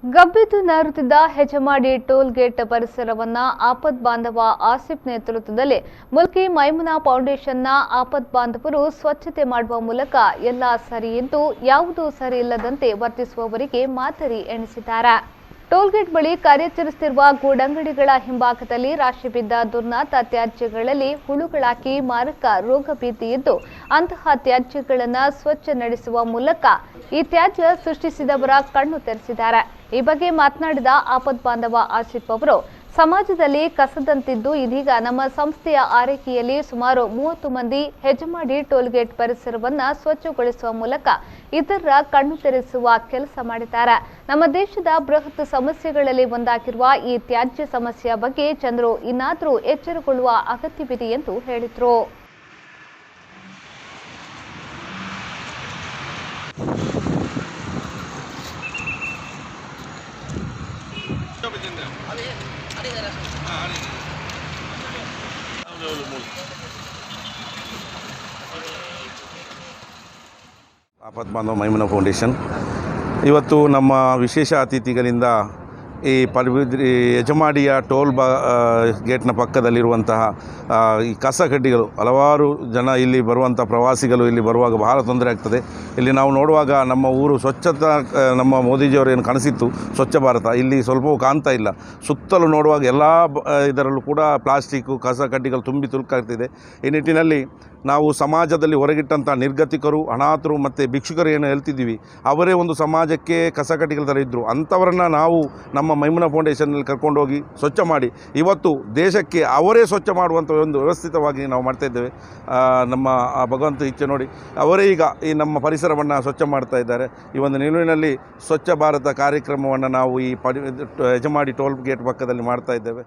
ಗಬ್ಬಿದ್ದು ನಾರುತ್ತಿದ್ದ Hejamadi toll gate ಪರಿಸರವನ್ನ ಆಪತ್ ಬಾಂಧವ ಆಸಿಫ್ ನೇತೃತ್ವದಲ್ಲಿ ಮುಲ್ಕಿ ಮೈಮುನಾ ಫೌಂಡೇಶನ್ನ ಆಪತ್ ಬಾಂಧವರು ಸ್ವಚ್ಛತೆ ಮಾಡುವ ಮೂಲಕ ಎಲ್ಲ ಸರಿ ಇದ್ದು ಯಾವುದೂ ಸರಿ ಇಲ್ಲದಂತೆ ವರ್ತಿಸುವವರಿಗೆ ಮಾದರಿ ಎಣಿಸಿದ್ದಾರೆ. ಟೋಲ್ಗೇಟ್ ಬಳಿ ಕಾರ್ಯಾಚರಿಸುತ್ತಿರುವ ಗೂಡಂಗಡಿಗಳ ಹಿಂಭಾಗದಲ್ಲಿ ರಾಶಿ ಬಿದ್ದ ದುರ್ನಾತ ತ್ಯಾಜ್ಯಗಳಲ್ಲಿ ಹುಳುಗಳಾಕಿ ಮಾರಕ ರೋಗ ಭೀತಿ ಇದ್ದು ಅಂತಹ ತ್ಯಾಜ್ಯಗಳನ್ನು ಸ್ವಚ್ಛ ನಡೆಸುವ ಮೂಲಕ ಈ ತ್ಯಾಜ್ಯ ಸೃಷ್ಟಿಸಿದವರ ಕಣ್ಣು ತೆರೆಸಿದ್ದಾರೆ. ಈ ಬಗ್ಗೆ ಮಾತನಾಡಿದ ಆಪತ್ ಬಾಂಧವ ಆಸಿಫ್ ಅವರು, ಸಮಾಜದಲ್ಲಿ ಕಸದಂತಿದ್ದು ಇದೀಗ ನಮ್ಮ ಸಂಸ್ಥೆಯ ಆರೈಕೆಯಲ್ಲಿ ಸುಮಾರು 30 ಮಂದಿ ಹೆಜಮಾಡಿ ಟೋಲ್ಗೇಟ್ ಪರಿಸರವನ್ನು ಸ್ವಚ್ಛಗೊಳಿಸುವ ಮೂಲಕ ಇತರರ ಕಣ್ಣು ತೆರೆಸುವ ಕೆಲಸ ಮಾಡಿದ್ದಾರೆ. ನಮ್ಮ ದೇಶದ ಬೃಹತ್ ಸಮಸ್ಯೆಗಳಲ್ಲಿ ಒಂದಾಗಿರುವ ಈ ತ್ಯಾಜ್ಯ ಸಮಸ್ಯೆಯ ಬಗ್ಗೆ ಜನರು ಇನ್ನಾದರೂ ಎಚ್ಚರಗೊಳ್ಳುವ ಅಗತ್ಯವಿದೆ ಎಂದು ಹೇಳಿದರು. ಆಪತ್ ಬಾಂಧವ ಮೈಮುನಾ ಫೌಂಡೇಶನ್ ಇವತ್ತು ನಮ್ಮ ವಿಶೇಷ ಅತಿಥಿಗಳಿಂದ ಈ ಹೆಜಮಾಡಿಯ ಟೋಲ್ ಗೇಟ್ನ ಪಕ್ಕದಲ್ಲಿರುವಂತಹ ಈ ಕಸ ಕಡ್ಡಿಗಳು ಹಲವಾರು ಜನ ಇಲ್ಲಿ ಬರುವಂಥ ಪ್ರವಾಸಿಗಳು ಇಲ್ಲಿ ಬರುವಾಗ ಬಹಳ ತೊಂದರೆ ಆಗ್ತದೆ. ಇಲ್ಲಿ ನಾವು ನೋಡುವಾಗ ನಮ್ಮ ಊರು ಸ್ವಚ್ಛತಾ ನಮ್ಮ ಮೋದಿಜಿಯವರು ಏನು ಕನಸಿತ್ತು ಸ್ವಚ್ಛ ಭಾರತ, ಇಲ್ಲಿ ಸ್ವಲ್ಪವೂ ಕಾಣ್ತಾ ಇಲ್ಲ. ಸುತ್ತಲೂ ನೋಡುವಾಗ ಎಲ್ಲ ಇದರಲ್ಲೂ ಕೂಡ ಪ್ಲಾಸ್ಟಿಕ್ಕು ಕಸ ಕಡ್ಡಿಗಳು ತುಂಬಿ ತುಳುಕಾಗ್ತಿದೆ. ಈ ನಿಟ್ಟಿನಲ್ಲಿ ನಾವು ಸಮಾಜದಲ್ಲಿ ಹೊರಗಿಟ್ಟಂಥ ನಿರ್ಗತಿಕರು, ಅನಾಥರು ಮತ್ತು ಭಿಕ್ಷುಕರು ಏನು ಹೇಳ್ತಿದ್ದೀವಿ, ಅವರೇ ಒಂದು ಸಮಾಜಕ್ಕೆ ಕಸ ಕಡ್ಡಿಗಳ ಥರ ಇದ್ದರು. ಅಂಥವರನ್ನು ನಾವು ನಮ್ಮ ಮೈಮುನಾ ಫೌಂಡೇಶನ್ನಲ್ಲಿ ಕರ್ಕೊಂಡೋಗಿ ಸ್ವಚ್ಛ ಮಾಡಿ ಇವತ್ತು ದೇಶಕ್ಕೆ ಅವರೇ ಸ್ವಚ್ಛ ಮಾಡುವಂಥ ಒಂದು ವ್ಯವಸ್ಥಿತವಾಗಿ ನಾವು ಮಾಡ್ತಾಯಿದ್ದೇವೆ. ನಮ್ಮ ಭಗವಂತ ಇಚ್ಛೆ ನೋಡಿ ಅವರೇ ಈಗ ಈ ನಮ್ಮ ಪರಿಸರವನ್ನು ಸ್ವಚ್ಛ ಮಾಡ್ತಾ ಇದ್ದಾರೆ. ಈ ಒಂದು ನಿಲುವಿನಲ್ಲಿ ಸ್ವಚ್ಛ ಭಾರತ ಕಾರ್ಯಕ್ರಮವನ್ನು ನಾವು ಈ ಹೆಜಮಾಡಿ ಟೋಲ್ ಗೇಟ್ ಪಕ್ಕದಲ್ಲಿ ಮಾಡ್ತಾ ಇದ್ದೇವೆ.